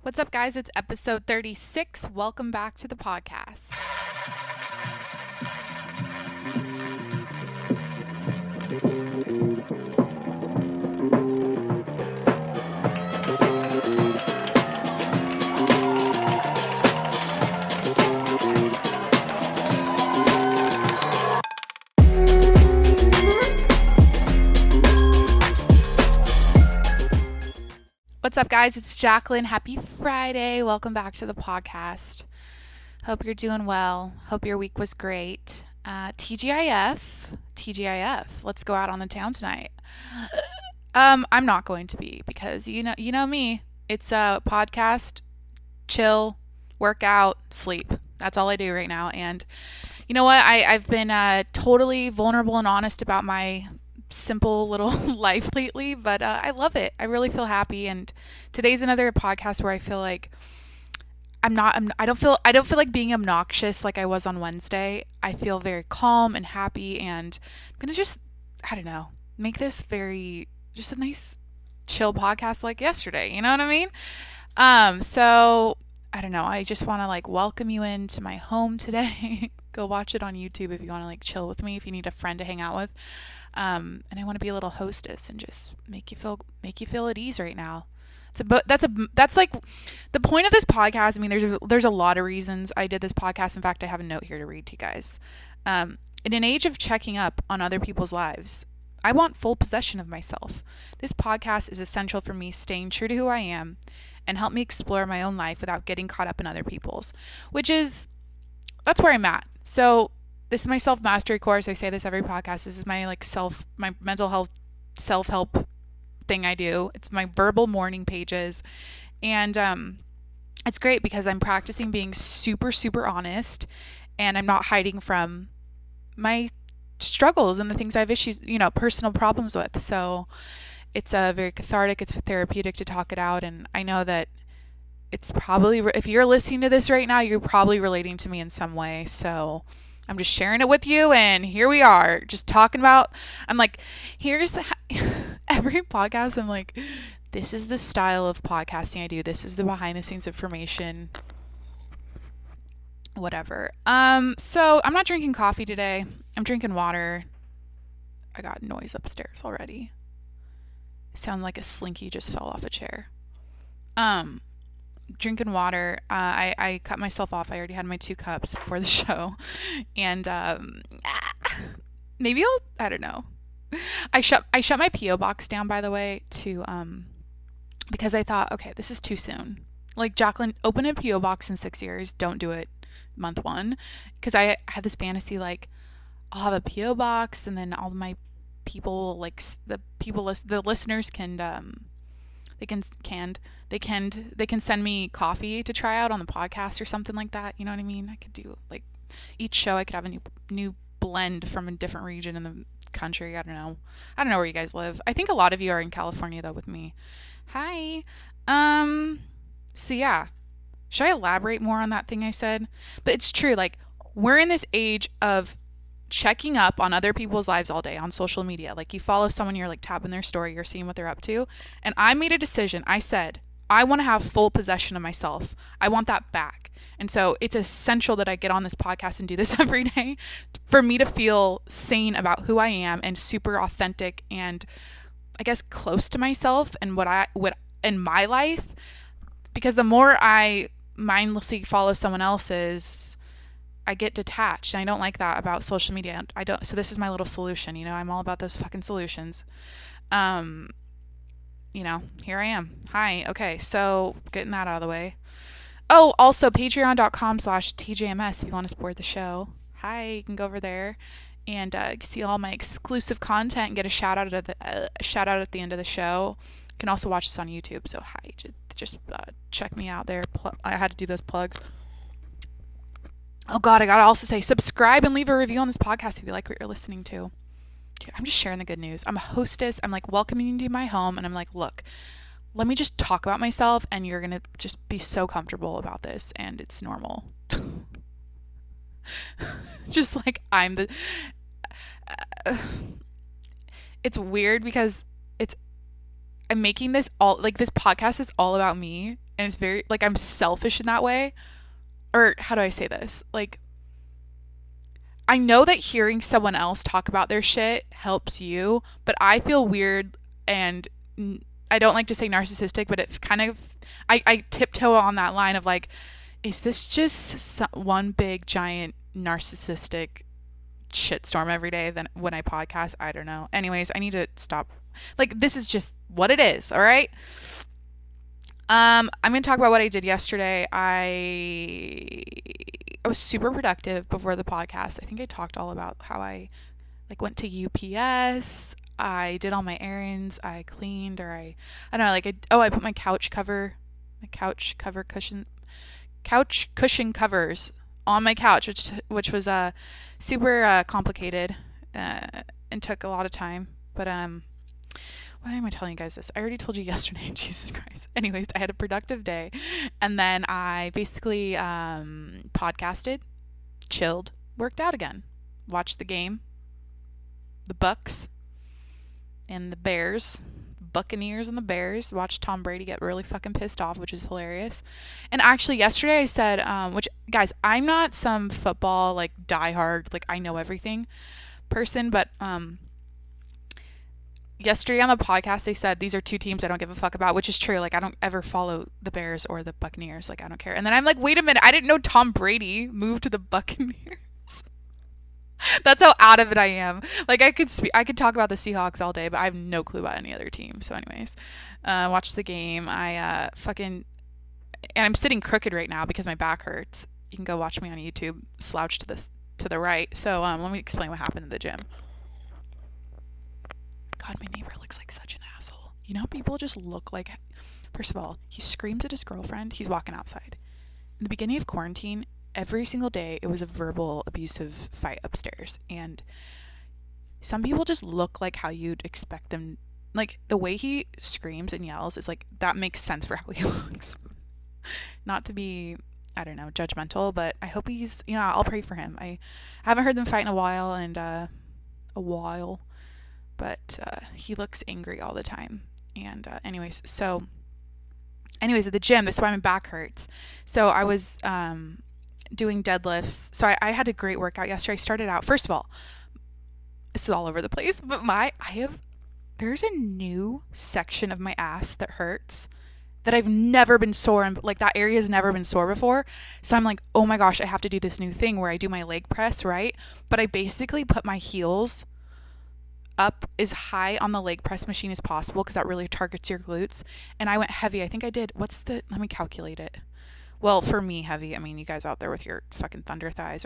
What's up, guys? It's episode 36. Welcome back to the podcast. What's up, guys? It's Jacqueline. Happy Friday. Welcome back to the podcast. Hope you're doing well. Hope your week was great. TGIF. Let's go out on the town tonight. I'm not going to be because you know me. It's a podcast, chill, work out, sleep. That's all I do right now. And you know what? I've been totally vulnerable and honest about my simple little life lately, but I love it. I really feel happy. And today's another podcast where I feel like I don't feel like being obnoxious like I was on Wednesday. I feel very calm and happy, and I'm gonna just, I don't know, make this just a nice chill podcast like yesterday. You know what I mean? So I don't know. I just want to like welcome you into my home today. Go watch it on YouTube if you want to like chill with me, if you need a friend to hang out with. And I want to be a little hostess and just make you feel at ease right now. That's like the point of this podcast. I mean, there's a lot of reasons I did this podcast. In fact, I have a note here to read to you guys. In an age of checking up on other people's lives, I want full possession of myself. This podcast is essential for me staying true to who I am and help me explore my own life without getting caught up in other people's, that's where I'm at. So this is my self-mastery course. I say this every podcast. This is my my mental health self-help thing I do. It's my verbal morning pages. And it's great because I'm practicing being super, super honest, and I'm not hiding from my struggles and the things I have issues, personal problems with. So it's very cathartic. It's therapeutic to talk it out. And I know that it's probably, if you're listening to this right now, you're probably relating to me in some way. So I'm just sharing it with you, and here we are, just talking about, I'm like, every podcast, I'm like, this is the style of podcasting I do. This is the behind the scenes information, whatever. So I'm not drinking coffee today. I'm drinking water. I got noise upstairs already. I sound like a slinky just fell off a chair. Drinking water. I cut myself off. I already had my 2 cups for the show, and maybe I don't know. I shut my PO box down, by the way, to because I thought, okay, this is too soon. Like, Jacqueline, open a PO box in 6 years. Don't do it month 1, because I had this fantasy like I'll have a PO box, and then all my people, like the listeners can they can send me coffee to try out on the podcast or something like that. You know what I mean? I could do like each show I could have a new blend from a different region in the country. I don't know where you guys live. I think a lot of you are in California though with me. Hi. So yeah. Should I elaborate more on that thing I said? But it's true, like we're in this age of checking up on other people's lives all day on social media. Like, you follow someone, you're like tapping their story, you're seeing what they're up to. And I made a decision. I said, I want to have full possession of myself. I want that back. And so it's essential that I get on this podcast and do this every day for me to feel sane about who I am and super authentic and, I guess, close to myself and what in my life. Because the more I mindlessly follow someone else's, I get detached, and I don't like that about social media. So this is my little solution. I'm all about those fucking solutions. Here I am. Hi. Okay. So getting that out of the way. Oh, also patreon.com/tjms if you want to support the show. Hi, you can go over there and see all my exclusive content and get a shout out at the end of the show. You can also watch this on YouTube. So hi, just check me out there. I had to do those plugs. Oh God, I gotta also say, subscribe and leave a review on this podcast if you like what you're listening to. Dude, I'm just sharing the good news. I'm a hostess. I'm like welcoming you to my home, and I'm like, look, let me just talk about myself, and you're gonna just be so comfortable about this, and it's normal. Just like it's weird because I'm making this this podcast is all about me, And it's very, like, I'm selfish in that way. Or how do I say this? Like, I know that hearing someone else talk about their shit helps you, but I feel weird and I don't like to say narcissistic, but it's kind of, I tiptoe on that line of like, is this just one big giant narcissistic shitstorm every day then when I podcast? I don't know. Anyways, I need to stop. Like, this is just what it is, all right? I'm going to talk about what I did yesterday. I was super productive before the podcast. I think I talked all about how I like went to UPS. I did all my errands. I cleaned, or I don't know, like I put my couch cushion covers on my couch, which was super complicated and took a lot of time. But why am I telling you guys this? I already told you yesterday. Jesus Christ. Anyways, I had a productive day, and then I basically podcasted, chilled, worked out again, watched the game, the Bucks and the Bears, Buccaneers and the Bears. Watched Tom Brady get really fucking pissed off, which is hilarious. And actually, yesterday I said, which guys, I'm not some football like diehard, like I know everything person, but yesterday on the podcast I said these are two teams I don't give a fuck about, which is true. Like I don't ever follow the Bears or the Buccaneers. Like I don't care. And then I'm like, wait a minute, I didn't know Tom Brady moved to the Buccaneers. That's how out of it I am. Like I could talk about the Seahawks all day, but I have no clue about any other team. So anyways, watched the game. I and I'm sitting crooked right now because my back hurts. You can go watch me on YouTube, slouched to the right. So let me explain what happened in the gym. God, my neighbor looks like such an asshole. You know, people just look like. First of all, he screams at his girlfriend. He's walking outside. In the beginning of quarantine, every single day it was a verbal abusive fight upstairs. And some people just look like how you'd expect them. Like the way he screams and yells is like, that makes sense for how he looks. Not to be, I don't know, judgmental, but I hope he's, I'll pray for him. I haven't heard them fight in a while, but he looks angry all the time. And anyways, at the gym, this is why my back hurts. So I was doing deadlifts. So I had a great workout yesterday. I started out, first of all, this is all over the place, but there's a new section of my ass that hurts that I've never been sore in. Like that area has never been sore before. So I'm like, oh my gosh, I have to do this new thing where I do my leg press, right? But I basically put my heels up as high on the leg press machine as possible because that really targets your glutes. And I went heavy. I think I did, let me calculate it. Well, for me, heavy, I mean, you guys out there with your fucking thunder thighs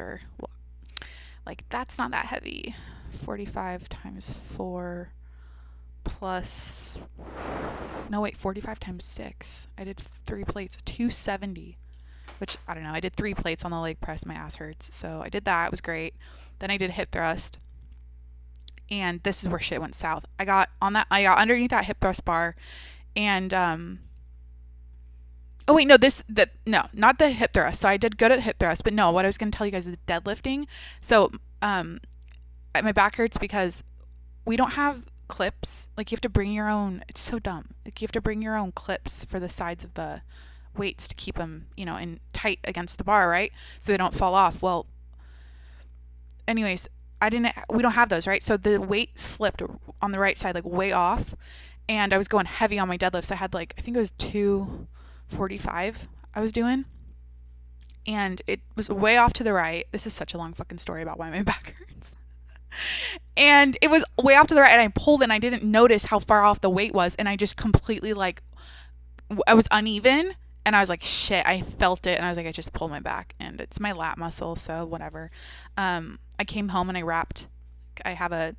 like, that's not that heavy. 45 times 4 plus, 45 times 6. I did 3 plates, 270, which, I don't know, I did 3 plates on the leg press. My ass hurts. So I did that. It was great. Then I did hip thrust. And this is where shit went south. I got underneath that hip thrust bar, and not the hip thrust. So I did good at hip thrust, but no, what I was going to tell you guys is deadlifting. So my back hurts because we don't have clips. Like you have to bring your own. It's so dumb. Like you have to bring your own clips for the sides of the weights to keep them, in tight against the bar, right? So they don't fall off. Well, anyways, we don't have those, right? So the weight slipped on the right side, like way off. And I was going heavy on my deadlifts. I had I think it was 245 I was doing. And it was way off to the right. This is such a long fucking story about why my back hurts. And it was way off to the right, and I pulled and I didn't notice how far off the weight was. And I just completely I was uneven. And I was like, shit, I felt it. And I was like, I just pulled my back. And it's my lat muscle, so whatever. I came home and I have a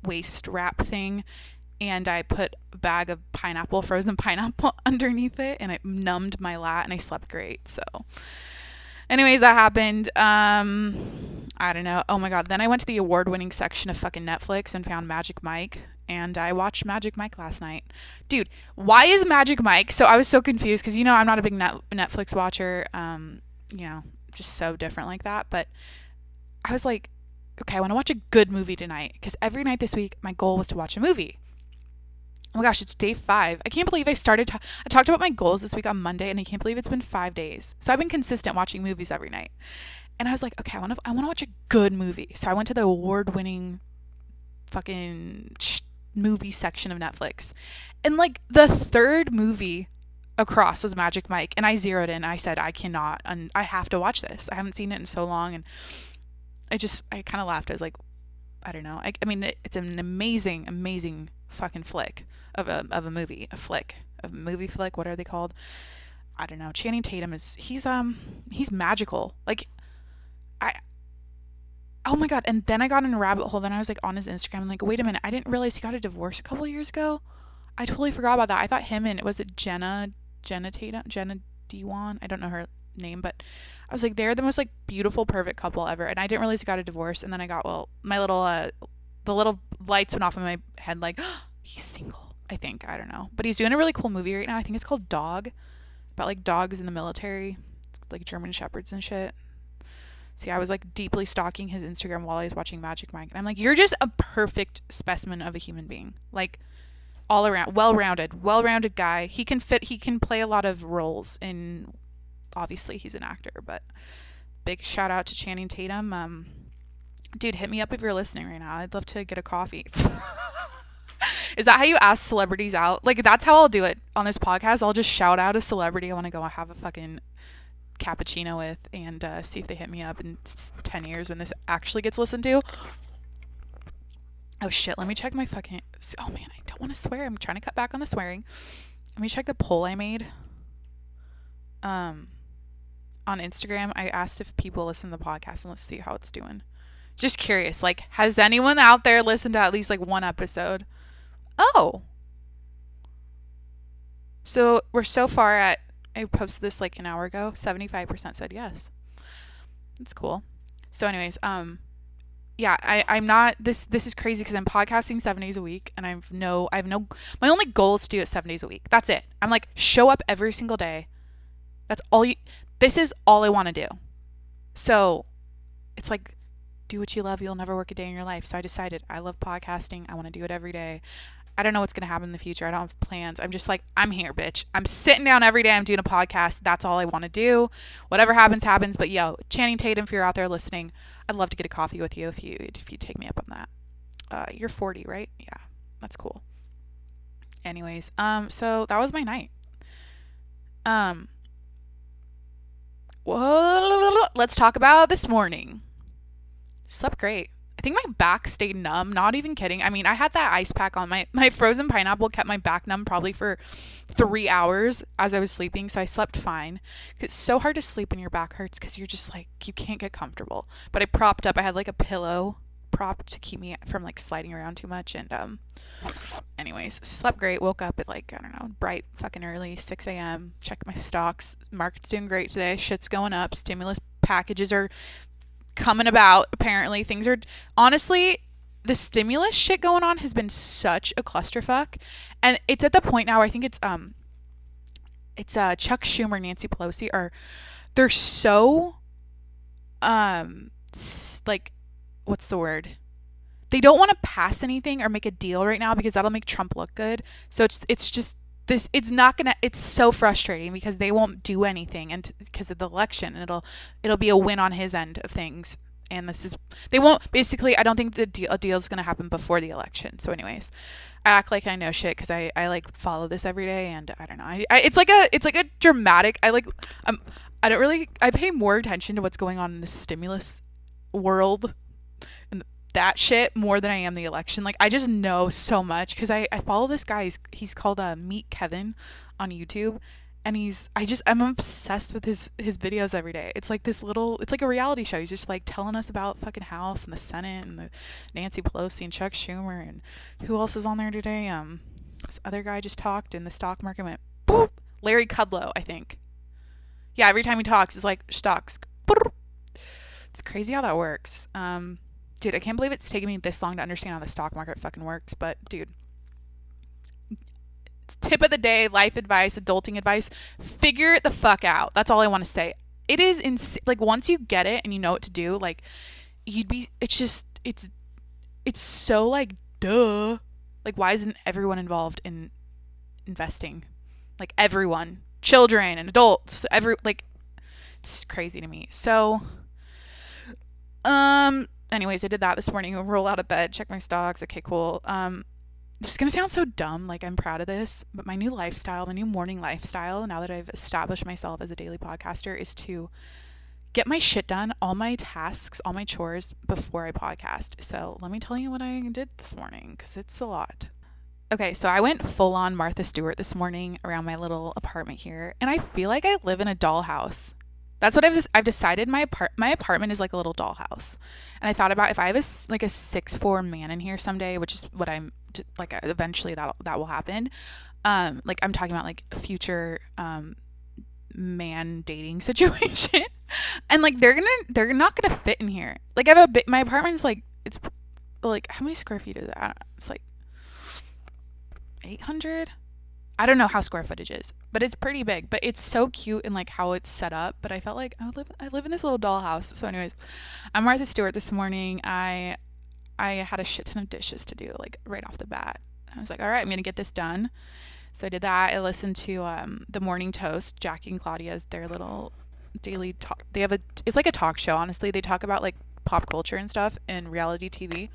waist wrap thing. And I put a bag of frozen pineapple underneath it. And it numbed my lat. And I slept great. So anyways, that happened. I don't know. Oh my God. Then I went to the award-winning section of fucking Netflix and found Magic Mike. And I watched Magic Mike last night. Dude, why is Magic Mike? So I was so confused because, I'm not a big Netflix watcher. Just so different like that. But I was like, okay, I want to watch a good movie tonight. Because every night this week, my goal was to watch a movie. Oh my gosh, it's day 5. I can't believe I talked about my goals this week on Monday, and I can't believe it's been 5 days. So I've been consistent watching movies every night. And I was like, okay, I want to watch a good movie. So I went to the award-winning fucking movie section of Netflix. And like the third movie across was Magic Mike, and I zeroed in. I said, I cannot, and I have to watch this. I haven't seen it in so long, and I kind of laughed. I was like, I don't know. I mean, it's an amazing, amazing fucking flick of a movie, a movie flick. What are they called? I don't know. Channing Tatum he's magical. Like, I oh my god. And then I got in a rabbit hole. Then I was like on his Instagram. I'm like, wait a minute. I didn't realize he got a divorce a couple of years ago. I totally forgot about that. I thought him and was it Jenna Tatum, Jenna Dewan. I don't know her name, but I was like, they're the most like beautiful, perfect couple ever. And I didn't realize he got a divorce. And then I got my little the little lights went off in my head. Like, he's single. I think, I don't know, but he's doing a really cool movie right now. I think it's called Dog, about like dogs in the military. It's like German shepherds and shit. See, I was like deeply stalking his Instagram while I was watching Magic Mike, and I'm like, you're just a perfect specimen of a human being. Like, all around, well-rounded guy. He can play a lot of roles, and obviously he's an actor, but big shout out to Channing Tatum. Dude, hit me up if you're listening right now. I'd love to get a coffee. Is that how you ask celebrities out? Like, that's how I'll do it on this podcast. I'll just shout out a celebrity I want to go have a fucking cappuccino with, and see if they hit me up in 10 years when this actually gets listened to. Oh shit, let me check my fucking... Oh man, I don't want to swear. I'm trying to cut back on the swearing. Let me check the poll I made. On Instagram, I asked if people listen to the podcast, and let's see how it's doing. Just curious, like, has anyone out there listened to at least like one episode? Oh. So we're so far at... I posted this like an hour ago. 75% said yes. That's cool. So anyways, yeah, I'm not, this is crazy because I'm podcasting 7 days a week, and my only goal is to do it 7 days a week. That's it. I'm like, show up every single day. This is all I want to do. So it's like, do what you love. You'll never work a day in your life. So I decided I love podcasting. I want to do it every day. I don't know what's going to happen in the future. I don't have plans. I'm just like, I'm here, bitch. I'm sitting down every day. I'm doing a podcast. That's all I want to do. Whatever happens, happens. But yo, Channing Tatum, if you're out there listening, I'd love to get a coffee with you if you take me up on that. You're 40, right? Yeah, that's cool. Anyways, so that was my night. Let's talk about this morning. Slept great. I think my back stayed numb. Not even kidding. I mean, I had that ice pack on. My frozen pineapple kept my back numb probably for 3 hours as I was sleeping. So I slept fine. It's so hard to sleep when your back hurts because you're just like, you can't get comfortable. But I propped up. I had like a pillow prop to keep me from like sliding around too much. And anyways, slept great. Woke up at like, I don't know, bright fucking early, 6 a.m. Checked my stocks. Market's doing great today. Shit's going up. Stimulus packages are coming about. Apparently things are, honestly, the stimulus shit going on has been such a clusterfuck, and it's at the point now where I think it's Chuck Schumer, Nancy Pelosi they're so like, what's the word, they don't want to pass anything or make a deal right now because that'll make Trump look good. So it's just this, it's so frustrating because they won't do anything and because of the election, and it'll be a win on his end of things. And they won't, basically, I don't think a deal is going to happen before the election. So anyways, I act like I know shit because I like follow this every day, and I don't know. It's like a dramatic, I pay more attention to what's going on in the stimulus world and that shit more than I am the election. Like, I just know so much because I follow this guy. He's called Meet Kevin on YouTube, and I'm obsessed with his videos every day. It's like it's like a reality show. He's just like telling us about fucking House and the Senate and the Nancy Pelosi and Chuck Schumer, and who else is on there today? This other guy just talked and the stock market went boop. Larry Kudlow, I think. Yeah, every time he talks, it's like stocks. Boop. It's crazy how that works. Dude, I can't believe it's taken me this long to understand how the stock market fucking works. But dude, it's tip of the day, life advice, adulting advice. Figure it the fuck out. That's all I want to say. It is like, once you get it and you know what to do, like, it's so like, duh. Like, why isn't everyone involved in investing? Like, everyone, children and adults, it's crazy to me. So, anyways, I did that this morning. Roll out of bed, check my stocks. Okay, cool. This is gonna sound so dumb, like I'm proud of this, but my new lifestyle, my new morning lifestyle, now that I've established myself as a daily podcaster, is to get my shit done, all my tasks, all my chores before I podcast. So let me tell you what I did this morning, because it's a lot. Okay, so I went full on Martha Stewart this morning around my little apartment here, and I feel like I live in a dollhouse. That's what I've decided. My apartment is like a little dollhouse, and I thought about if I have like a 6'4" man in here someday, which is what I'm like. Eventually that will happen. Like I'm talking about like a future man dating situation, and like they're not gonna fit in here. Like I have my apartment's like it's like how many square feet is that? I don't know. It's like 800. I don't know how square footage is, but it's pretty big. But it's so cute and like how it's set up. But I felt like I live in this little dollhouse. So, anyways, I'm Martha Stewart this morning. I had a shit ton of dishes to do like right off the bat. I was like, all right, I'm gonna get this done. So I did that. I listened to the Morning Toast, Jackie and Claudia's their little daily talk. It's like a talk show. Honestly, they talk about like pop culture and stuff and reality TV.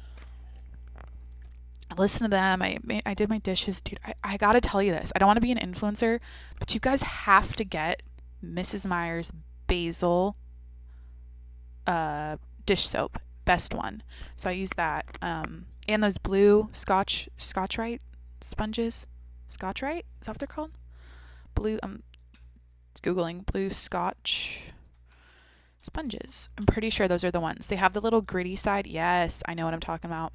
I listened to them. I did my dishes. Dude, I gotta tell you this. I don't want to be an influencer, but you guys have to get Mrs. Meyer's basil dish soap. Best one. So I use that. And those blue Scotch-Rite sponges. Scotch-Rite? Is that what they're called? Blue, Googling blue Scotch sponges. I'm pretty sure those are the ones. They have the little gritty side. Yes, I know what I'm talking about.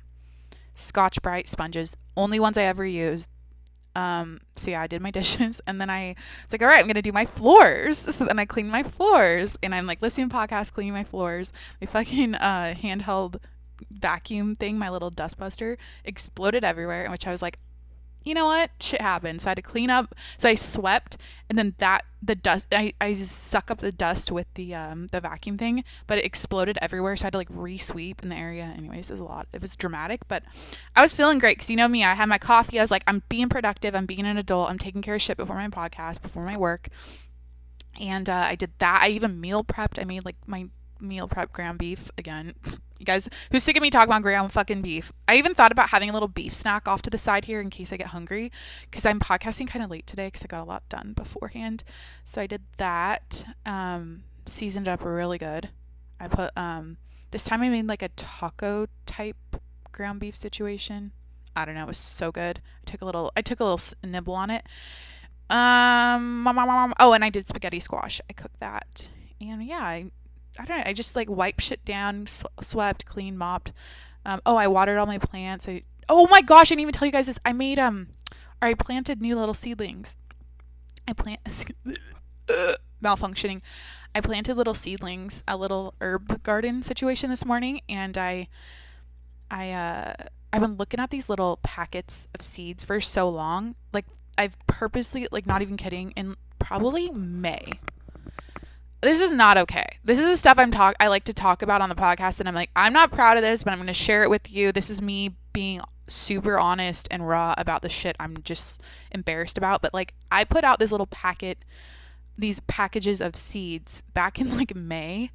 Scotch Brite sponges, only ones I ever used. So yeah, I did my dishes, and then I was like, all right, I'm gonna do my floors. So then I cleaned my floors, and I'm like listening to podcasts, cleaning my floors. My fucking handheld vacuum thing, my little dustbuster, exploded everywhere, in which I was like, you know what? Shit happened. So I had to clean up. So I swept, and then the dust. I suck up the dust with the vacuum thing, but it exploded everywhere. So I had to like re-sweep in the area. Anyways, it was a lot. It was dramatic, but I was feeling great because you know me. I had my coffee. I was like, I'm being productive. I'm being an adult. I'm taking care of shit before my podcast, before my work, and I did that. I even meal prepped. I made like my meal prep ground beef again. You guys who's sick of me talking about ground fucking beef. I even thought about having a little beef snack off to the side here in case I get hungry, because I'm podcasting kind of late today because I got a lot done beforehand. So I did that. Seasoned it up really good. I put this time I made like a taco type ground beef situation. I don't know, it was so good. I took a little nibble on it. Oh, and I did spaghetti squash. I cooked that. And yeah, I don't know. I just like wiped shit down, swept, cleaned, mopped. I watered all my plants. Oh my gosh, I didn't even tell you guys this. I planted new little seedlings. Malfunctioning. I planted little seedlings, a little herb garden situation this morning, and I've been looking at these little packets of seeds for so long. Like I've purposely, like not even kidding, in probably May. This is not okay. This is the stuff I like to talk about on the podcast, and I'm like, I'm not proud of this, but I'm going to share it with you. This is me being super honest and raw about the shit I'm just embarrassed about. But like, I put out these packages of seeds back in like May,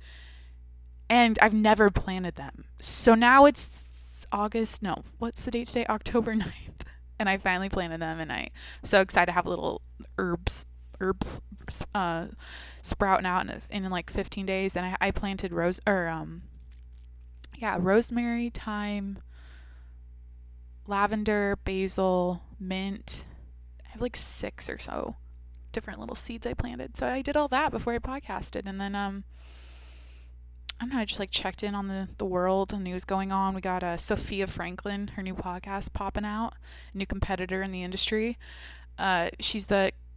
and I've never planted them. So now it's August. No, what's the date today? October 9th. And I finally planted them, and I'm so excited to have little herbs sprouting out in like 15 days. And I planted rosemary, thyme, lavender, basil, mint. I have like 6 or so different little seeds I planted. So I did all that before I podcasted, and then I don't know, I just like checked in on the world, the news going on. We got Sophia Franklin, her new podcast popping out, a new competitor in the industry.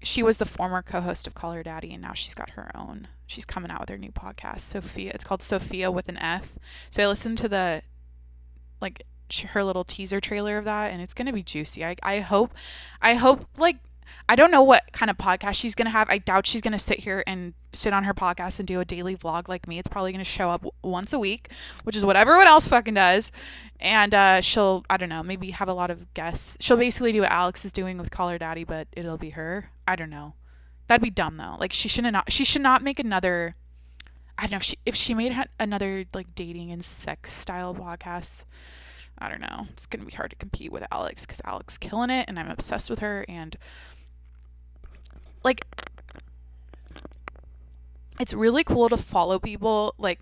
She was the former co-host of Call Her Daddy, and now she's got her own. She's coming out with her new podcast, Sophia. It's called Sophia with an F. So I listened to her little teaser trailer of that, and it's gonna be juicy. I hope like I don't know what kind of podcast she's going to have. I doubt she's going to sit on her podcast and do a daily vlog like me. It's probably going to show up once a week, which is what everyone else fucking does. And she'll, I don't know, maybe have a lot of guests. She'll basically do what Alex is doing with Call Her Daddy, but it'll be her. I don't know. That'd be dumb though. Like she should not make another, I don't know, if she made another like dating and sex style podcast. I don't know. It's going to be hard to compete with Alex because Alex is killing it and I'm obsessed with her. And like, it's really cool to follow people, like,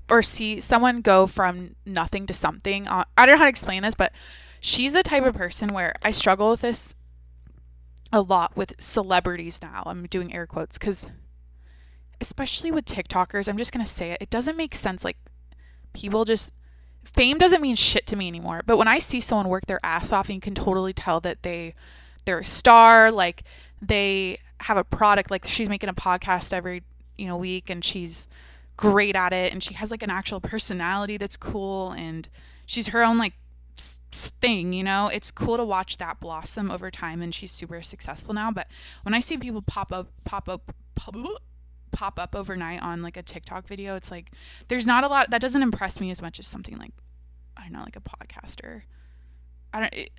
or see someone go from nothing to something. I don't know how to explain this, but she's the type of person where I struggle with this a lot with celebrities now. I'm doing air quotes because especially with TikTokers, I'm just going to say it. It doesn't make sense. Like, people just, fame doesn't mean shit to me anymore. But when I see someone work their ass off and you can totally tell that they're a star, like they have a product, like she's making a podcast every, week and she's great at it and she has like an actual personality that's cool and she's her own like thing, it's cool to watch that blossom over time and she's super successful now. But when I see people pop up overnight on like a TikTok video, it's like there's not a lot that doesn't impress me as much as something like, I don't know, like a podcaster.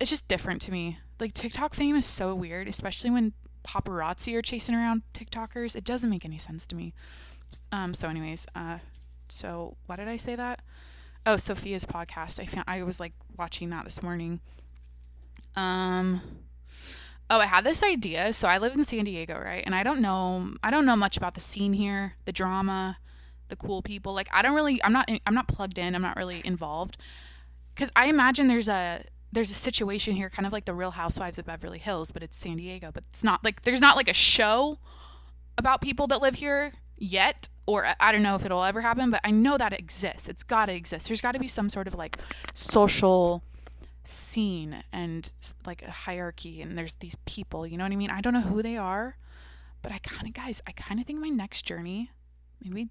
It's just different to me. Like TikTok fame is so weird, especially when paparazzi are chasing around TikTokers. It doesn't make any sense to me. So anyways, so why did I say that? Oh, Sophia's podcast. I was like watching that this morning. I had this idea. So I live in San Diego, right? And I don't know much about the scene here, the drama, the cool people. Like I'm not plugged in. I'm not really involved. Cause I imagine there's a situation here, kind of like the Real Housewives of Beverly Hills, but it's San Diego, but it's not like, there's not like a show about people that live here yet, or I don't know if it'll ever happen, but I know that it exists. It's got to exist. There's got to be some sort of like social scene and like a hierarchy, and there's these people, you know what I mean? I don't know who they are, but I kind of think my next journey, maybe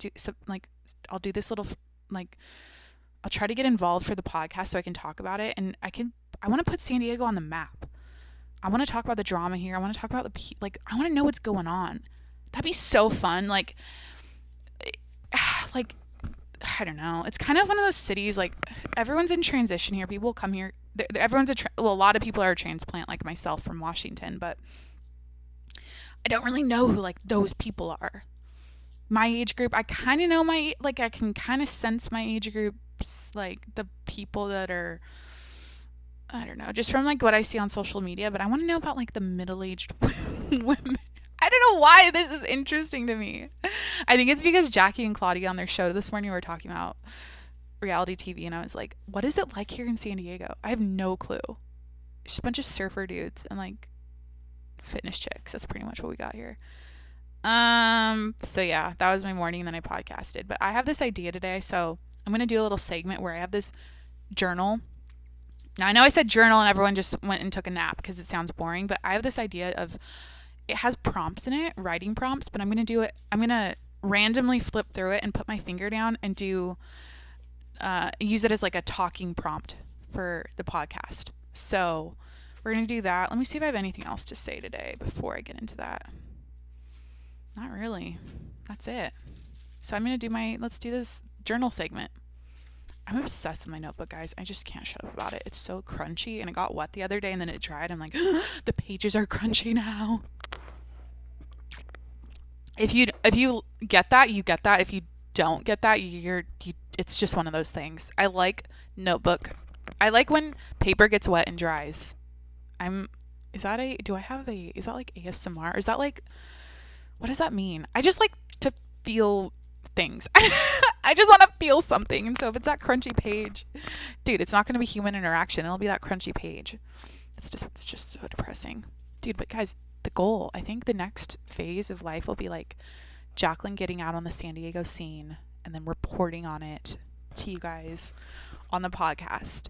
I'll do this little, like, I'll try to get involved for the podcast so I can talk about it, and I want to put San Diego on the map. I want to talk about the drama here. I want to talk about I want to know what's going on. That'd be so fun. Like, I don't know. It's kind of one of those cities, like, everyone's in transition here. People come here. A lot of people are a transplant like myself from Washington, but I don't really know who, like, those people are. My age group, I kind of know I can kind of sense my age groups, like, the people that are, I don't know, just from, like, what I see on social media, but I want to know about, like, the middle-aged women. I don't know why this is interesting to me. I think it's because Jackie and Claudia on their show this morning were talking about reality TV, and I was like, what is it like here in San Diego? I have no clue. Just a bunch of surfer dudes and like fitness chicks. That's pretty much what we got here. So yeah, that was my morning, and then I podcasted. But I have this idea today, so I'm gonna do a little segment where I have this journal. Now I know I said journal and everyone just went and took a nap because it sounds boring, but I have this idea of, it has prompts in it, writing prompts, but I'm going to do it. I'm going to randomly flip through it and put my finger down and use it as like a talking prompt for the podcast. So we're going to do that. Let me see if I have anything else to say today before I get into that. Not really. That's it. So I'm going to let's do this journal segment. I'm obsessed with my notebook, guys. I just can't shut up about it. It's so crunchy, and it got wet the other day and then it dried. I'm like, the pages are crunchy now. If you get that, you get that. If you don't get that, it's just one of those things. I like notebook. I like when paper gets wet and dries. Is that like ASMR? Or is that like, what does that mean? I just like to feel things. I just want to feel something. And so if it's that crunchy page, dude, it's not going to be human interaction. It'll be that crunchy page. It's just so depressing, dude. But guys, the goal, I think the next phase of life will be like Jacqueline getting out on the San Diego scene and then reporting on it to you guys on the podcast.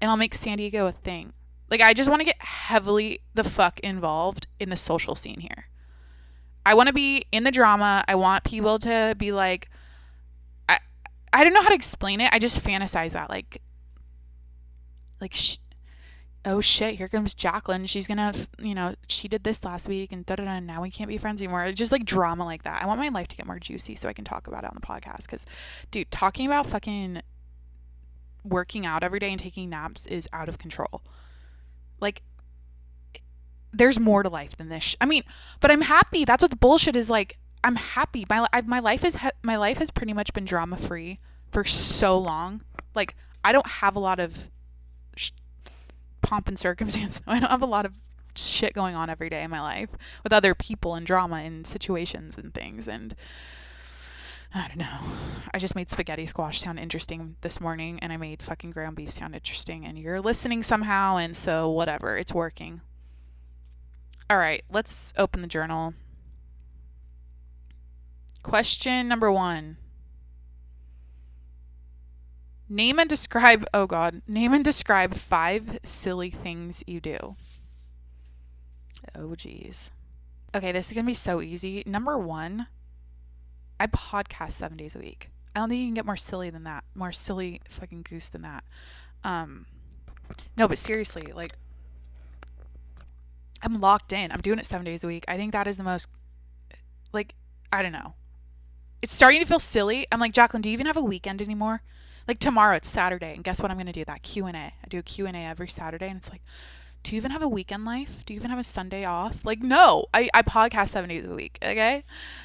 And I'll make San Diego a thing. Like, I just want to get heavily the fuck involved in the social scene here. I want to be in the drama. I want people to be like, I don't know how to explain it. I just fantasize that. oh shit, here comes Jacqueline. She's gonna, she did this last week and da da da. Now we can't be friends anymore. It's just like drama like that. I want my life to get more juicy so I can talk about it on the podcast. Because, dude, talking about fucking working out every day and taking naps is out of control. Like, there's more to life than this. I mean, but I'm happy. That's what the bullshit is. Like, I'm happy. My life has pretty much been drama free for so long. Like, I don't have a lot of pomp and circumstance. I don't have a lot of shit going on every day in my life with other people and drama and situations and things. And I don't know. I just made spaghetti squash sound interesting this morning, and I made fucking ground beef sound interesting, and you're listening somehow, and so whatever. It's working. All right, let's open the journal. Question number 1. Name and describe 5 silly things you do. Oh, geez. Okay, this is going to be so easy. Number 1, I podcast 7 days a week. I don't think you can get more silly than that. More silly fucking goose than that. No, but seriously, like, I'm locked in. I'm doing it 7 days a week. I think that is the most, like, I don't know. It's starting to feel silly. I'm like, Jacqueline, do you even have a weekend anymore? Like, tomorrow, it's Saturday, and guess what I'm going to do? That Q&A. I do a Q&A every Saturday, and it's like, do you even have a weekend life? Do you even have a Sunday off? Like, no. I podcast 7 days a week, okay?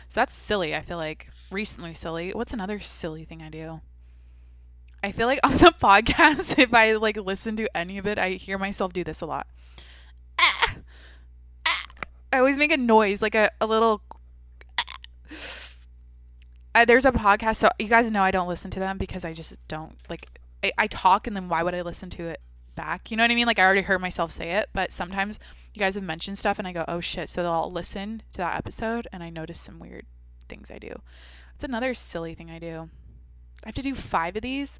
So that's silly, I feel like. Recently silly. What's another silly thing I do? I feel like on the podcast, if I, like, listen to any of it, I hear myself do this a lot. I always make a noise, like a little... there's a podcast, so you guys know I don't listen to them because I just don't, like, I talk, and then why would I listen to it back? You know what I mean? Like, I already heard myself say it, but sometimes you guys have mentioned stuff and I go, oh shit, so I'll listen to that episode and I notice some weird things I do. It's another silly thing I do. I have to do 5 of these.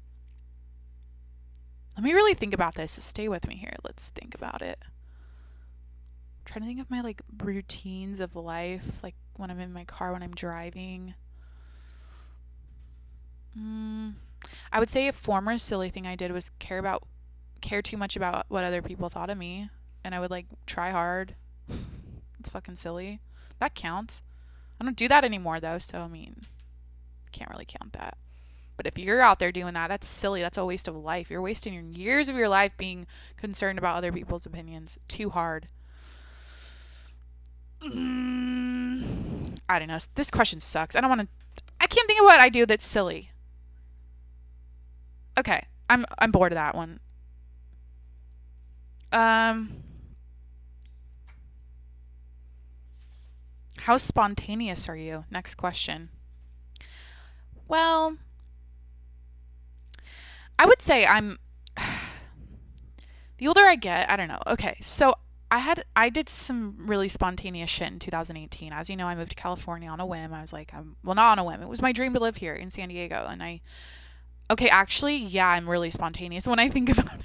Let me really think about this. Stay with me here. Let's think about it. I'm trying to think of my, like, routines of life, like when I'm in my car, when I'm driving. I would say a former silly thing I did was care too much about what other people thought of me, and I would, like, try hard. It's fucking silly. That counts. I don't do that anymore though, so I mean, can't really count that. But if you're out there doing that, that's silly. That's a waste of life. You're wasting your years of your life being concerned about other people's opinions too hard. I don't know. This question sucks. I can't think of what I do that's silly. Okay, I'm bored of that one. How spontaneous are you? Next question. Well, I would say I'm the older I get, I don't know. Okay, so I did some really spontaneous shit in 2018. As you know, I moved to California on a whim. I was like, well, not on a whim. It was my dream to live here in San Diego, and actually, yeah, I'm really spontaneous when I think about it.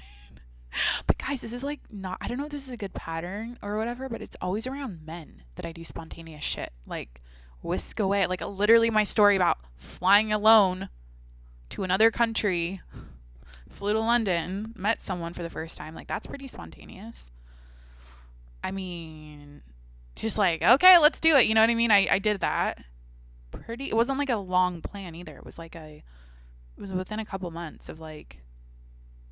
But guys, this is like not, I don't know if this is a good pattern or whatever, but it's always around men that I do spontaneous shit. Like, whisk away. Like, literally my story about flying alone to another country, flew to London, met someone for the first time. Like, that's pretty spontaneous. I mean, just like, okay, let's do it. You know what I mean? I did that. It wasn't like a long plan either. It was within a couple months of, like,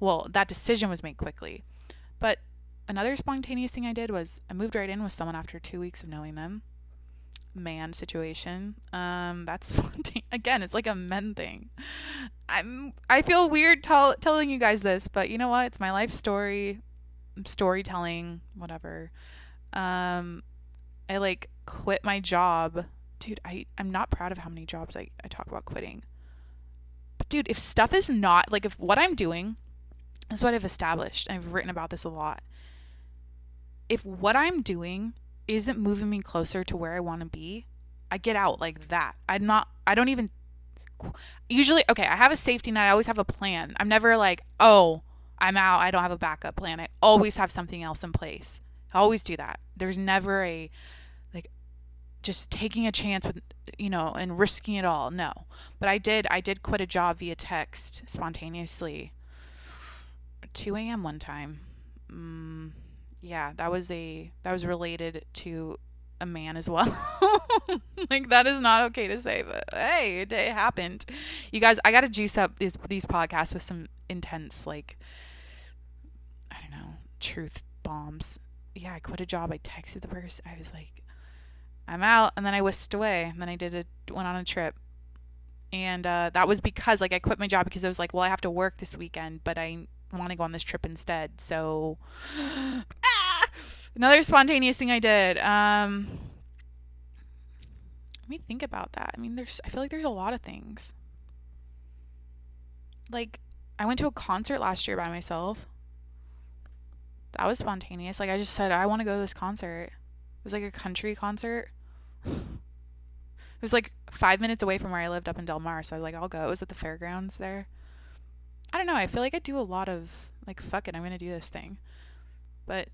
well, that decision was made quickly. But another spontaneous thing I did was I moved right in with someone after 2 weeks of knowing them. Man situation. That's spontaneous. Again, it's like a men thing. I feel weird telling you guys this, but you know what? It's my life story. Storytelling, whatever. I, like, quit my job. Dude, I'm not proud of how many jobs I talk about quitting. But dude, if stuff is not, like, if what I'm doing, this is what I've established, and I've written about this a lot. If what I'm doing isn't moving me closer to where I want to be, I get out like that. Usually, okay, I have a safety net. I always have a plan. I'm never like, oh, I'm out. I don't have a backup plan. I always have something else in place. I always do that. There's never a, like, just taking a chance with, and risking it all. No. But I did quit a job via text spontaneously. 2 a.m. one time. Yeah, that was related to a man as well. Like that is not okay to say, but hey, it happened. You guys, I got to juice up these podcasts with some intense, like, I don't know, truth bombs. Yeah, I quit a job. I texted the person. I was like, I'm out, and then I whisked away. And then went on a trip, and that was because like I quit my job because I was like, well, I have to work this weekend, but I want to go on this trip instead. So, another spontaneous thing I did. Let me think about that. I mean, I feel like there's a lot of things. Like, I went to a concert last year by myself. That was spontaneous. Like, I just said, I want to go to this concert. It was like a country concert. It was like 5 minutes away from where I lived up in Del Mar. So I was like, I'll go. It was at the fairgrounds there. I don't know. I feel like I do a lot of, like, fuck it, I'm going to do this thing. But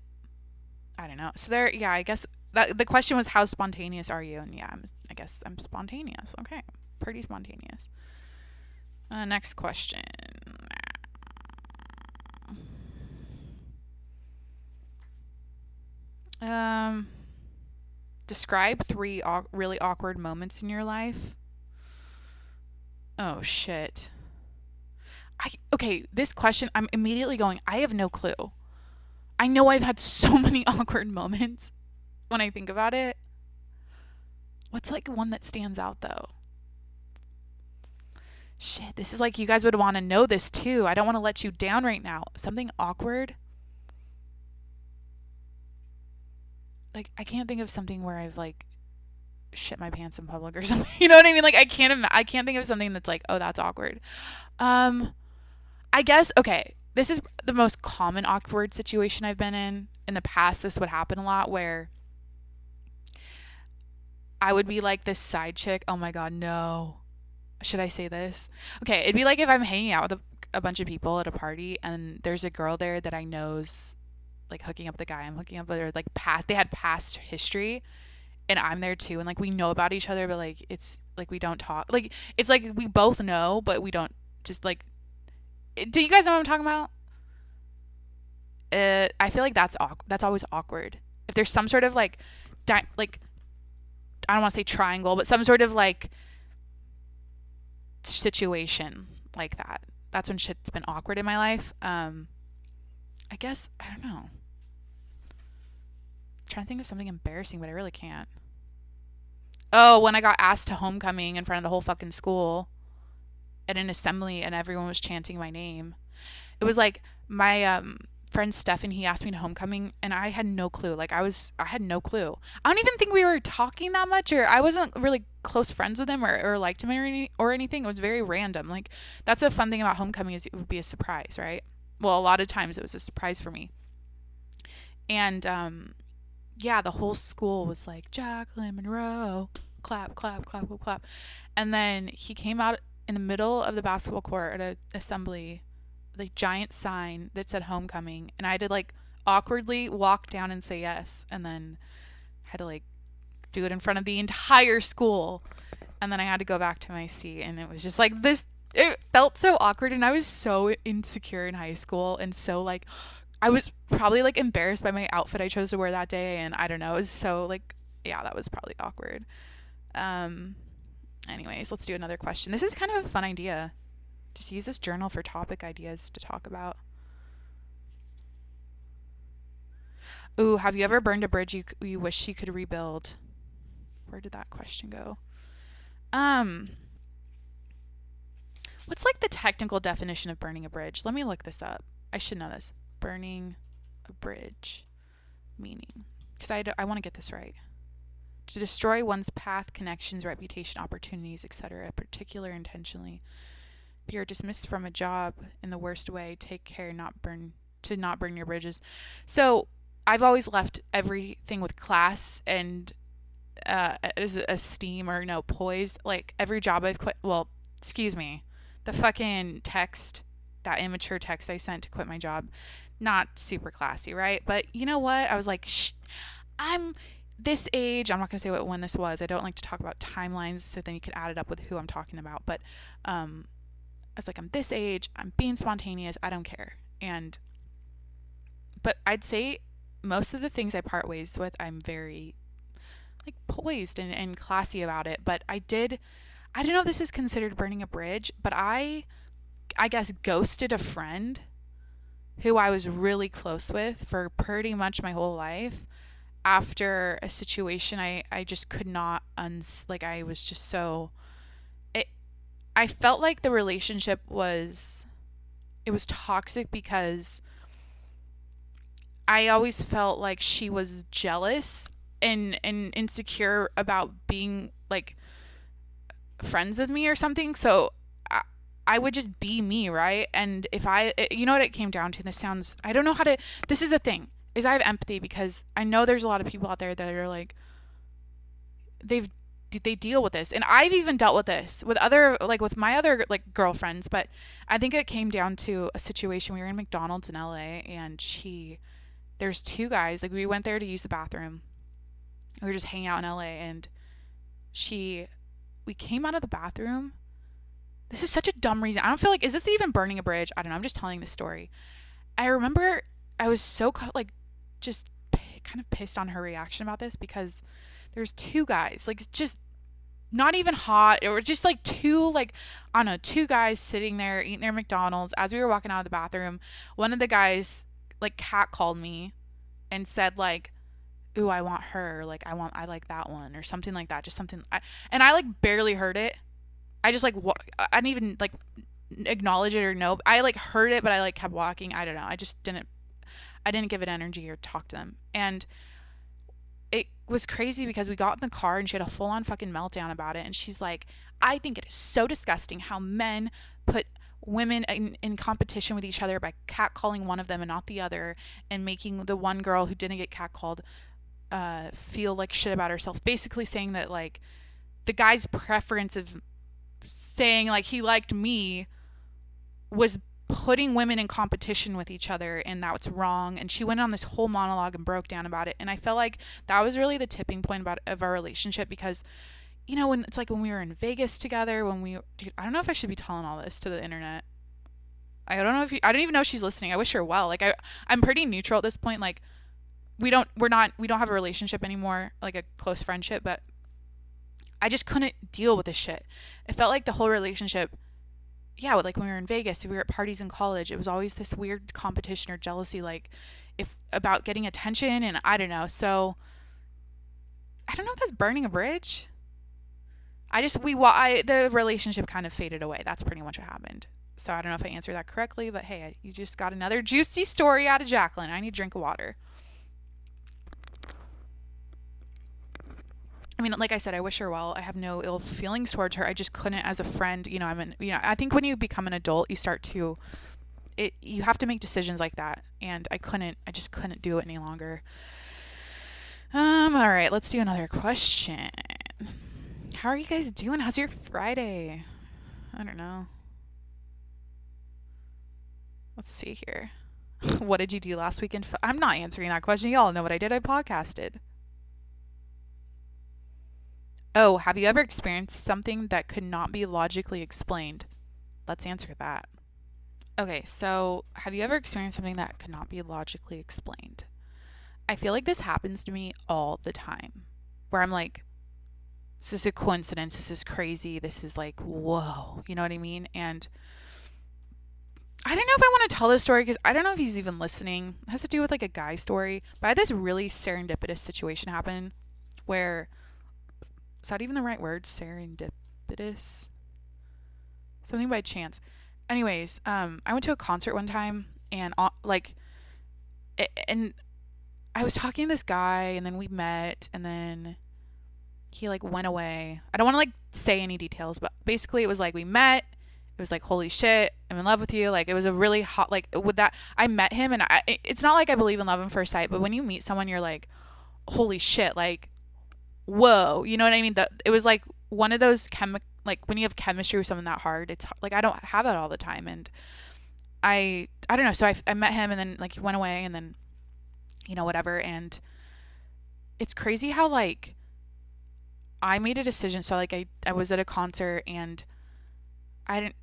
I don't know. So yeah, I guess the question was, how spontaneous are you? And yeah, I guess I'm spontaneous. Okay. Pretty spontaneous. Next question. Describe 3 really awkward moments in your life. Oh shit. Okay, this question, I'm immediately going, I have no clue. I know I've had so many awkward moments when I think about it. What's like one that stands out though? Shit, this is like, you guys would want to know this too. I don't want to let you down right now. Something awkward? Like, I can't think of something where I've like shit my pants in public or something. You know what I mean? Like, I can't think of something that's like, oh, that's awkward. I guess, okay, this is the most common awkward situation I've been in. In the past, this would happen a lot where I would be like this side chick. Oh my God, no. Should I say this? Okay, it'd be like if I'm hanging out with a bunch of people at a party and there's a girl there that I know's like hooking up the guy I'm hooking up with, or like they had past history, and I'm there too, and like we know about each other, but like it's like we don't talk. Like it's like we both know, but we don't just like. Do you guys know what I'm talking about? I feel like that's always awkward. If there's some sort of like, like I don't want to say triangle, but some sort of like situation like that. That's when shit's been awkward in my life. I guess I don't know. I'm trying to think of something embarrassing, but I really can't. Oh, when I got asked to homecoming in front of the whole fucking school at an assembly and everyone was chanting my name. It was like my friend Stefan, he asked me to homecoming and I had no clue. Like I had no clue. I don't even think we were talking that much, or I wasn't really close friends with him or liked him or anything. It was very random. Like that's a fun thing about homecoming, is it would be a surprise, right? Well, a lot of times it was a surprise for me. And yeah, the whole school was like, Jacqueline Monroe, clap, clap, clap, clap, clap. And then he came out in the middle of the basketball court at an assembly, the giant sign that said homecoming, and I had to like awkwardly walk down and say yes, and then had to like do it in front of the entire school, and then I had to go back to my seat, and it was just like this. It felt so awkward, and I was so insecure in high school, and so like I was probably like embarrassed by my outfit I chose to wear that day, and I don't know, it was so like, yeah, that was probably awkward. Anyways, let's do another question. This is kind of a fun idea. Just use this journal for topic ideas to talk about. Ooh, have you ever burned a bridge you wish you could rebuild? Where did that question go? What's like the technical definition of burning a bridge? Let me look this up. I should know this. Burning a bridge meaning. Because I want to get this right. To destroy one's path, connections, reputation, opportunities, etc., particular intentionally. If you're dismissed from a job in the worst way, take care not burn your bridges. So I've always left everything with class and esteem, or no, poise. Like every job I've quit. Well, excuse me, the fucking text, that immature text I sent to quit my job, not super classy, right? But you know what? I was like, I'm this age. I'm not gonna say when this was. I don't like to talk about timelines, so then you can add it up with who I'm talking about. But I was like, I'm this age. I'm being spontaneous. I don't care. And But I'd say most of the things I part ways with, I'm very like poised and classy about it. But I don't know if this is considered burning a bridge, but I guess ghosted a friend who I was really close with for pretty much my whole life after a situation I just could not like I was just so it I felt like the relationship was it was toxic because I always felt like she was jealous and insecure about being like friends with me or something. So I would just be me, right? And if you know what it came down to, this sounds, I don't know how to, this is the thing, is I have empathy because I know there's a lot of people out there that are like, they deal with this. And I've even dealt with this with other, like with my other like girlfriends, but I think it came down to a situation. We were in McDonald's in LA and there's two guys, like we went there to use the bathroom. We were just hanging out in LA and we came out of the bathroom. This is such a dumb reason. I don't feel like, is this even burning a bridge? I don't know. I'm just telling this story. I remember I was so like just kind of pissed on her reaction about this because there's two guys, like just not even hot. It was just like like, I don't know, two guys sitting there eating their McDonald's. As we were walking out of the bathroom, one of the guys like catcalled me and said like, ooh, I want her. Like I like that one or something like that. Just something. And I like barely heard it. I just like I didn't even like acknowledge it or know. I like heard it, but I like kept walking. I don't know. I didn't give it energy or talk to them. And it was crazy because we got in the car and she had a full on fucking meltdown about it. And she's like, I think it is so disgusting how men put women in competition with each other by catcalling one of them and not the other, and making the one girl who didn't get catcalled feel like shit about herself. Basically saying that like the guy's preference of saying like he liked me was putting women in competition with each other, and that's wrong. And she went on this whole monologue and broke down about it. And I felt like that was really the tipping point of our relationship because, you know, when it's like when we were in Vegas together, dude, I don't know if I should be telling all this to the internet. I don't know I don't even know if she's listening. I wish her well. Like I'm pretty neutral at this point. Like we don't have a relationship anymore, like a close friendship, but I just couldn't deal with this shit. It felt like the whole relationship, yeah, like when we were in Vegas, we were at parties in college, it was always this weird competition or jealousy, like if about getting attention, and I don't know. So I don't know if that's burning a bridge. The relationship kind of faded away. That's pretty much what happened. So I don't know if I answered that correctly, but hey, you just got another juicy story out of Jacqueline. I need a drink of water. I mean, like I said, I wish her well. I have no ill feelings towards her. I just couldn't, as a friend, you know, I think when you become an adult, you have to make decisions like that. And I just couldn't do it any longer. All right, let's do another question. How are you guys doing? How's your Friday? I don't know. Let's see here. What did you do last weekend? I'm not answering that question. Y'all know what I did. I podcasted. Oh, have you ever experienced something that could not be logically explained? Let's answer that. Okay, so have you ever experienced something that could not be logically explained? I feel like this happens to me all the time, where I'm like, this is a coincidence, this is crazy, this is like, whoa, you know what I mean? And I don't know if I want to tell this story because I don't know if he's even listening. It has to do with like a guy story, but I had this really serendipitous situation happen where, is that even the right word? Serendipitous? Something by chance. Anyways, I went to a concert one time and and I was talking to this guy and then we met and then he like went away. I don't want to like say any details, but basically it was like we met. It was like, holy shit, I'm in love with you. Like it was a really hot, like with that, I met him and it's not like I believe in love at first sight, but when you meet someone, you're like, holy shit, like, whoa, you know what I mean? It was like one of those like when you have chemistry with someone that hard, it's like I don't have that all the time, and I don't know. So I met him, and then like he went away, and then you know whatever, and it's crazy how like I made a decision. So like I was at a concert and I didn't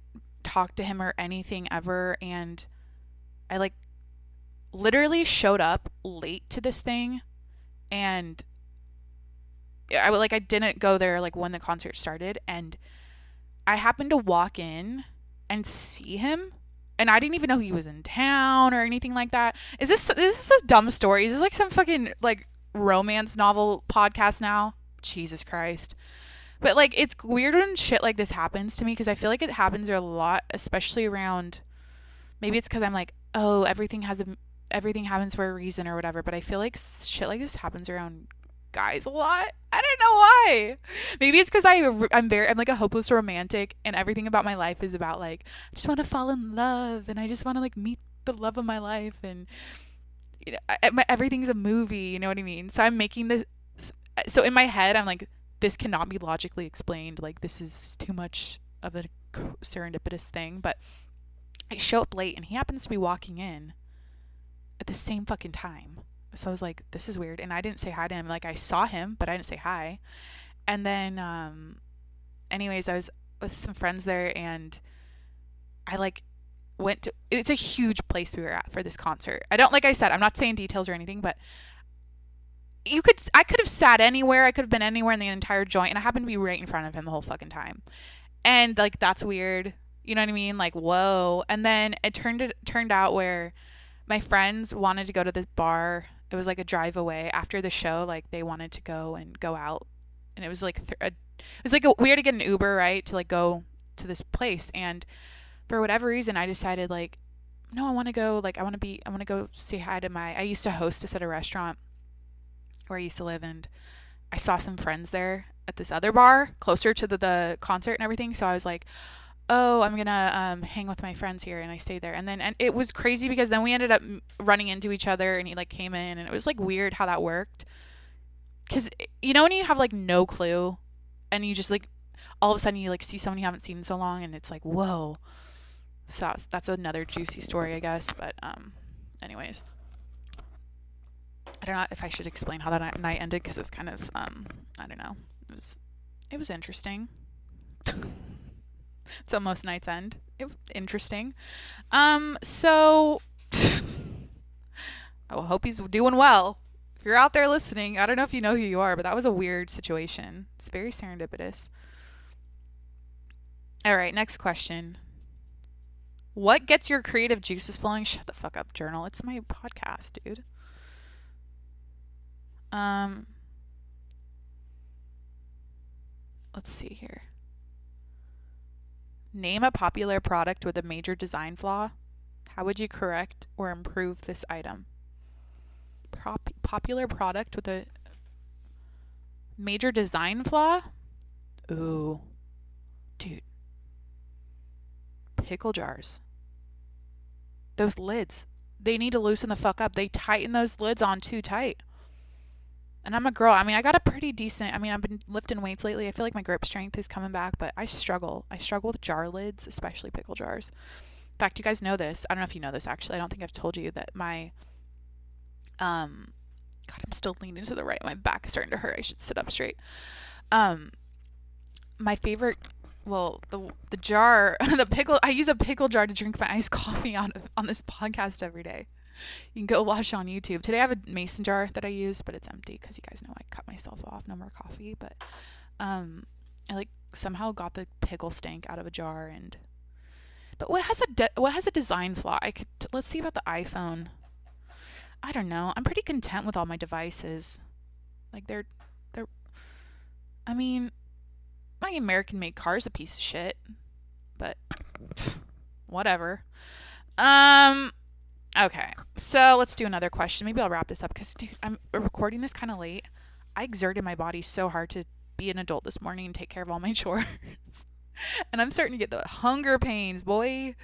talk to him or anything ever, and I like literally showed up late to this thing, and I didn't go there like when the concert started, and I happened to walk in and see him, and I didn't even know he was in town or anything like that. Is this a dumb story? Is this like some fucking like romance novel podcast now? Jesus Christ. But like it's weird when shit like this happens to me, because I feel like it happens a lot, especially around, maybe it's cuz I'm like, "Oh, everything happens for a reason or whatever," but I feel like shit like this happens around guys a lot. I don't know why. Maybe it's because I'm like a hopeless romantic, and everything about my life is about like, I just want to fall in love, and I just want to like meet the love of my life, and everything's a movie. You know what I mean? So I'm making this. So in my head, I'm like, this cannot be logically explained. Like this is too much of a serendipitous thing. But I show up late, and he happens to be walking in at the same fucking time. So I was like, this is weird. And I didn't say hi to him. Like I saw him, but I didn't say hi. And then, anyways, I was with some friends there, and I like went to, it's a huge place we were at for this concert. Like I said, I'm not saying details or anything, but I could have sat anywhere. I could have been anywhere in the entire joint, and I happened to be right in front of him the whole fucking time. And like, that's weird. You know what I mean? Like, whoa. And then it turned out where my friends wanted to go to this bar. It was like a drive away after the show. Like they wanted to go out, and it was like we had to get an Uber, right, to like go to this place. And for whatever reason, I decided like, no, I want to go. Like I want to go say hi to I used to hostess at a restaurant where I used to live, and I saw some friends there at this other bar closer to the concert and everything. So I was like, oh, I'm gonna hang with my friends here, and I stayed there. And it was crazy because then we ended up running into each other, and he like came in, and it was like weird how that worked. Because you know when you have like no clue, and you just like all of a sudden you like see someone you haven't seen in so long, and it's like, whoa. So that's another juicy story, I guess. But anyways, I don't know if I should explain how that night ended, because it was kind of I don't know, it was interesting. So most nights end. Interesting. So I hope he's doing well. If you're out there listening, I don't know if you know who you are, but that was a weird situation. It's very serendipitous. All right, next question. What gets your creative juices flowing? Shut the fuck up, journal. It's my podcast, dude. Let's see here. Name a popular product with a major design flaw. How would you correct or improve this item? Popular product with a major design flaw? Ooh. Dude. Pickle jars. Those lids. They need to loosen the fuck up. They tighten those lids on too tight. And I'm a girl. I mean, I got a pretty decent, I've been lifting weights lately. I feel like my grip strength is coming back, but I struggle. I struggle with jar lids, especially pickle jars. In fact, you guys know this. I don't know if you know this, actually. I don't think I've told you that God, I'm still leaning to the right. My back is starting to hurt. I should sit up straight. My favorite, well, the jar, the pickle, I use a pickle jar to drink my iced coffee on this podcast every day. You can go watch on YouTube. Today I have a mason jar that I use, but it's empty because you guys know I cut myself off. No more coffee. But I like somehow got the pickle stank out of a jar. But what has a design flaw? Let's see about the iPhone. I don't know. I'm pretty content with all my devices. Like they're I mean, my American made car is a piece of shit, but whatever. Okay, so let's do another question. Maybe I'll wrap this up because, dude, I'm recording this kind of late. I exerted my body so hard to be an adult this morning and take care of all my chores. And I'm starting to get the hunger pains, boy.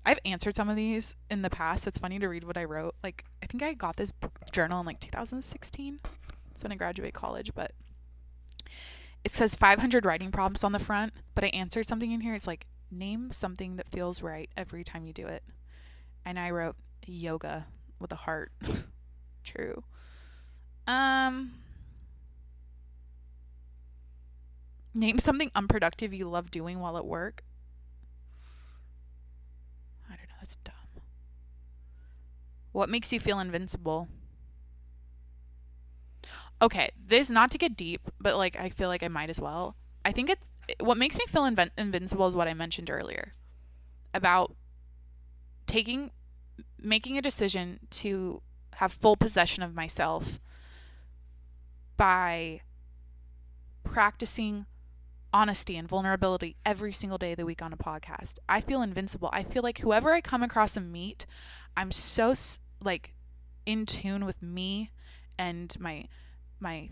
I've answered some of these in the past. So it's funny to read what I wrote. Like, I think I got this journal in like 2016. That's when I graduated college. But it says 500 writing prompts on the front. But I answered something in here. It's like, name something that feels right every time you do it. And I wrote yoga with a heart. True. Name something unproductive you love doing while at work. I don't know, that's dumb. What makes you feel invincible? Okay, this, not to get deep, but like I feel like I might as well. I think it's what makes me feel invincible is what I mentioned earlier about taking making a decision to have full possession of myself by practicing honesty and vulnerability every single day of the week on a podcast. I feel invincible. I feel like whoever I come across and meet, I'm so like in tune with me and my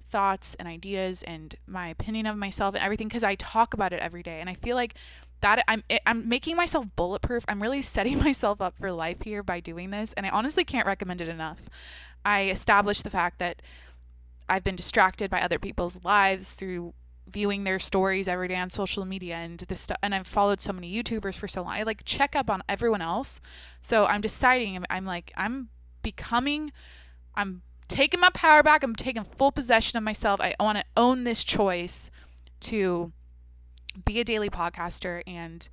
thoughts and ideas and my opinion of myself and everything because I talk about it every day. And I feel like that I'm making myself bulletproof. I'm really setting myself up for life here by doing this, and I honestly can't recommend it enough. I established the fact that I've been distracted by other people's lives through viewing their stories every day on social media and this stuff, and I've followed so many YouTubers for so long. I like check up on everyone else. So I'm deciding I'm becoming I'm taking my power back. I'm taking full possession of myself. I want to own this choice to be a daily podcaster and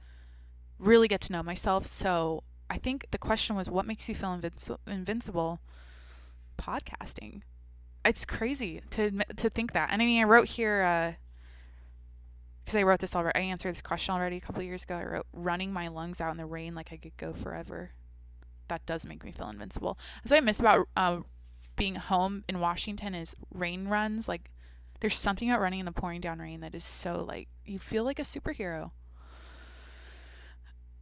really get to know myself. So I think the question was, what makes you feel invincible? Podcasting. It's crazy to think that. And I mean, I wrote here, because I wrote this already. I answered this question already a couple of years ago. I wrote, running my lungs out in the rain like I could go forever. That does make me feel invincible. That's what I miss about being home in Washington is rain runs. Like, there's something about running in the pouring down rain that is so, like, you feel like a superhero.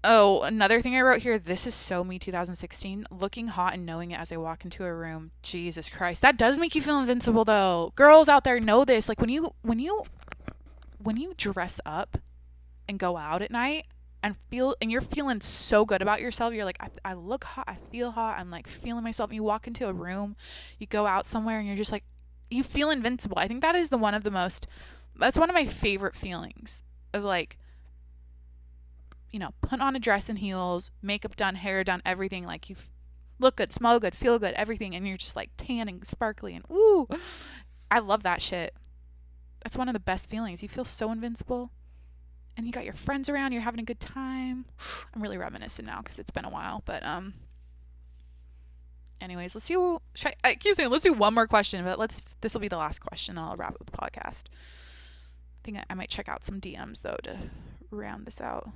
Oh, another thing I wrote here, this is so me 2016, looking hot and knowing it as I walk into a room. Jesus Christ. That does make you feel invincible though. Girls out there know this. Like when you dress up and go out at night and you're feeling so good about yourself, you're like, I look hot, I feel hot, I'm like feeling myself. And you walk into a room, you go out somewhere and you're just like, you feel invincible. I think that is that's one of my favorite feelings of like, put on a dress and heels, makeup done, hair done, everything. Like you look good, smell good, feel good, everything. And you're just like tan and sparkly and ooh, I love that shit. That's one of the best feelings. You feel so invincible and you got your friends around, you're having a good time. I'm really reminiscent now because it's been a while, but anyways, let's do one more question, but this will be the last question, then I'll wrap up the podcast. I think I might check out some DMs though to round this out.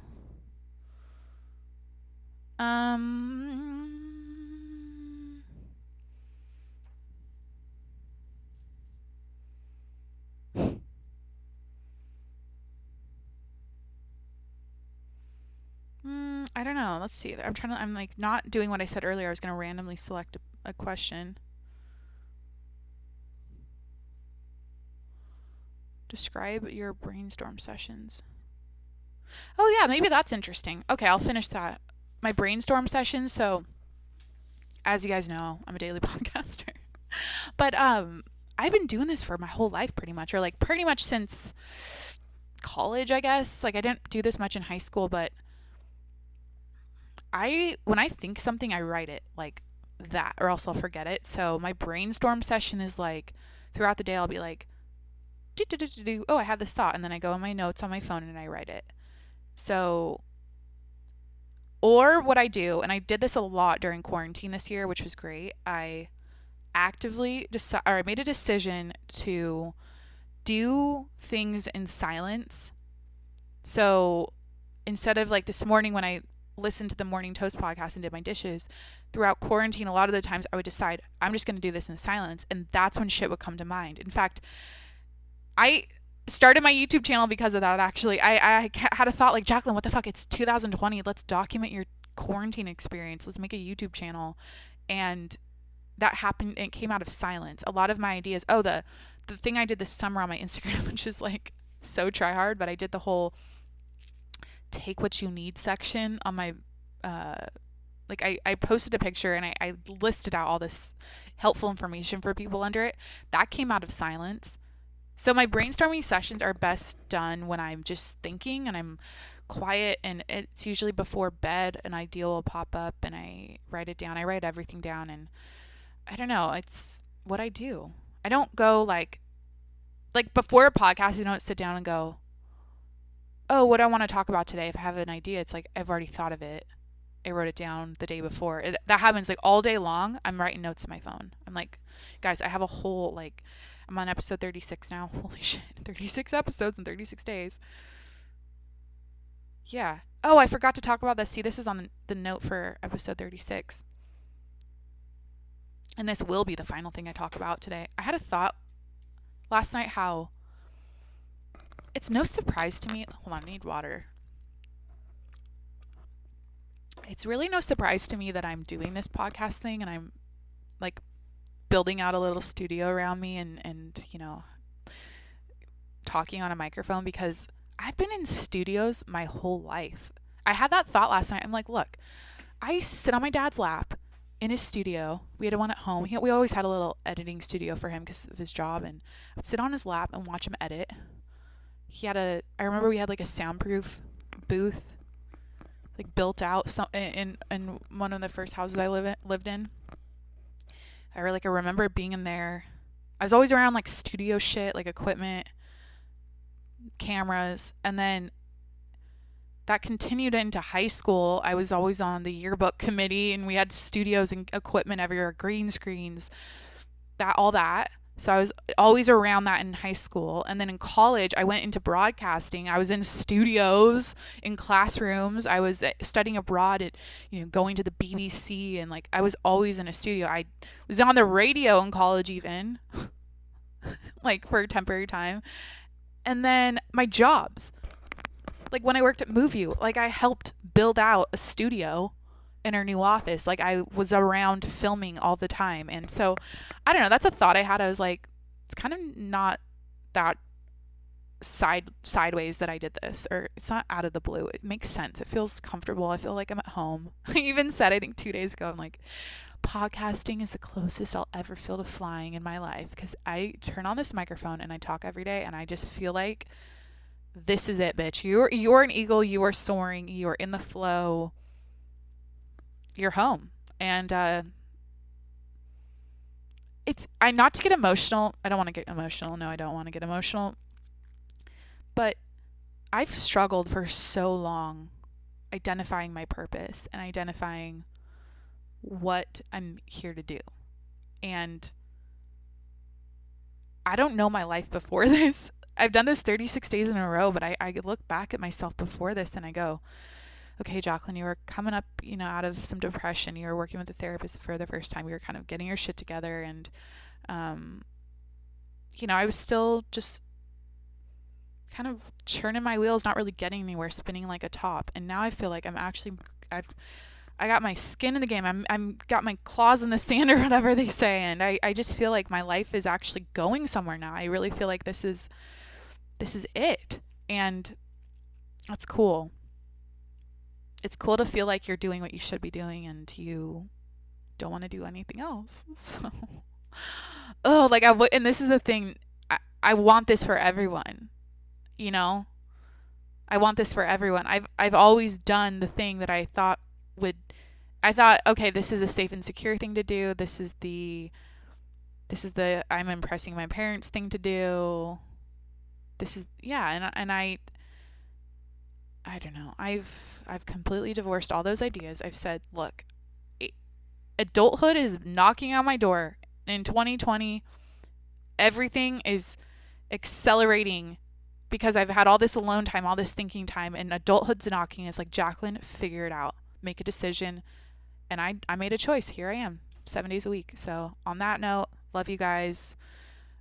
I don't know. Let's see. I'm like not doing what I said earlier. I was going to randomly select a question. Describe your brainstorm sessions. Oh yeah, maybe that's interesting. Okay, I'll finish that. My brainstorm sessions. So, as you guys know, I'm a daily podcaster. But I've been doing this for my whole life pretty much, or like pretty much since college, I guess. Like I didn't do this much in high school, but when I think something, I write it like that, or else I'll forget it. So my brainstorm session is like throughout the day, I'll be like, oh, I have this thought, and then I go in my notes on my phone and I write it. So, or what I do, and I did this a lot during quarantine this year, which was great. I actively I made a decision to do things in silence. So instead of like this morning when I listened to the Morning Toast podcast and did my dishes, throughout quarantine, a lot of the times I would decide I'm just going to do this in silence, and that's when shit would come to mind. In fact, I started my YouTube channel because of that, actually. I had a thought like, Jacqueline, what the fuck? It's 2020. Let's document your quarantine experience. Let's make a YouTube channel. And that happened. It came out of silence. A lot of my ideas. Oh, the thing I did this summer on my Instagram, which is like so try hard, but I did the whole take what you need section on my, I posted a picture and I listed out all this helpful information for people under it. That came out of silence. So my brainstorming sessions are best done when I'm just thinking and I'm quiet, and it's usually before bed. An idea will pop up and I write it down. I write everything down, and I don't know, it's what I do. I don't go like before a podcast, I don't sit down and go, oh, what do I want to talk about today? If I have an idea, it's like I've already thought of it. I wrote it down the day before. That happens like all day long. I'm writing notes in my phone. I'm like, guys, I have a whole, like, I'm on episode 36 now. Holy shit. 36 episodes in 36 days. Yeah. Oh, I forgot to talk about this. See, this is on the note for episode 36. And this will be the final thing I talk about today. I had a thought last night how it's no surprise to me. Hold on, I need water. It's really no surprise to me that I'm doing this podcast thing and I'm like building out a little studio around me and you know, talking on a microphone because I've been in studios my whole life. I had that thought last night. I'm like, look, I used to sit on my dad's lap in his studio. We had one at home. We always had a little editing studio for him because of his job, and I'd sit on his lap and watch him edit. I remember we had like a soundproof booth, like built out in one of the first houses I lived in. I remember being in there. I was always around like studio shit, like equipment, cameras, and then that continued into high school. I was always on the yearbook committee and we had studios and equipment everywhere, green screens, all that. So I was always around that in high school. And then in college, I went into broadcasting. I was in studios, in classrooms. I was studying abroad at, going to the BBC, and like I was always in a studio. I was on the radio in college even, like for a temporary time. And then my jobs, like when I worked at MoveU, like I helped build out a studio in our new office. Like I was around filming all the time. And so, I don't know, that's a thought I had. I was like, it's kind of not that sideways that I did this, or it's not out of the blue. It makes sense. It feels comfortable. I feel like I'm at home. I even said, I think 2 days ago, I'm like, podcasting is the closest I'll ever feel to flying in my life, because I turn on this microphone and I talk every day and I just feel like this is it, bitch. You're an eagle. You are soaring. You are in the flow. You're home. And I'm not to get emotional. I don't want to get emotional. No, I don't want to get emotional. But I've struggled for so long identifying my purpose and identifying what I'm here to do. And I don't know my life before this. I've done this 36 days in a row, but I look back at myself before this and I go, okay, Jacqueline, you were coming up, out of some depression. You were working with a therapist for the first time. You were kind of getting your shit together. And, I was still just kind of churning my wheels, not really getting anywhere, spinning like a top. And now I feel like I got my skin in the game. I'm got my claws in the sand, or whatever they say. And I just feel like my life is actually going somewhere now. I really feel like this is it. And that's cool. It's cool to feel like you're doing what you should be doing and you don't want to do anything else. So, and this is the thing. I want this for everyone. I want this for everyone. I've always done the thing that I thought, okay, this is a safe and secure thing to do. This is the I'm impressing my parents thing to do. And I don't know. I've completely divorced all those ideas. I've said, look, adulthood is knocking on my door. In 2020, everything is accelerating because I've had all this alone time, all this thinking time, and adulthood's knocking. It's like, Jacqueline, figure it out. Make a decision. And I made a choice. Here I am, 7 days a week. So on that note, love you guys.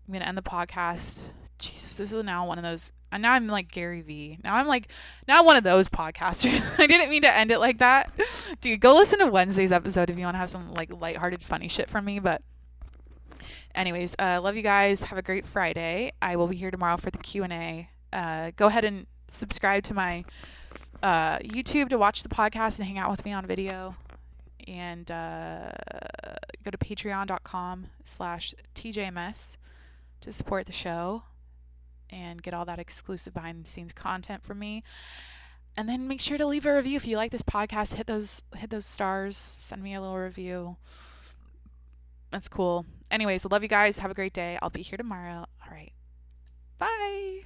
I'm going to end the podcast. Jesus, this is now one of those. And now I'm like Gary Vee. Now one of those podcasters. I didn't mean to end it like that. Dude, go listen to Wednesday's episode if you want to have some like lighthearted, funny shit from me. But anyways, love you guys. Have a great Friday. I will be here tomorrow for the Q&A. Go ahead and subscribe to my YouTube to watch the podcast and hang out with me on video. And go to patreon.com/tjms to support the show and get all that exclusive behind the scenes content from me. And then make sure to leave a review if you like this podcast. Hit those stars. Send me a little review. That's cool. Anyways, I love you guys. Have a great day. I'll be here tomorrow. All right. Bye.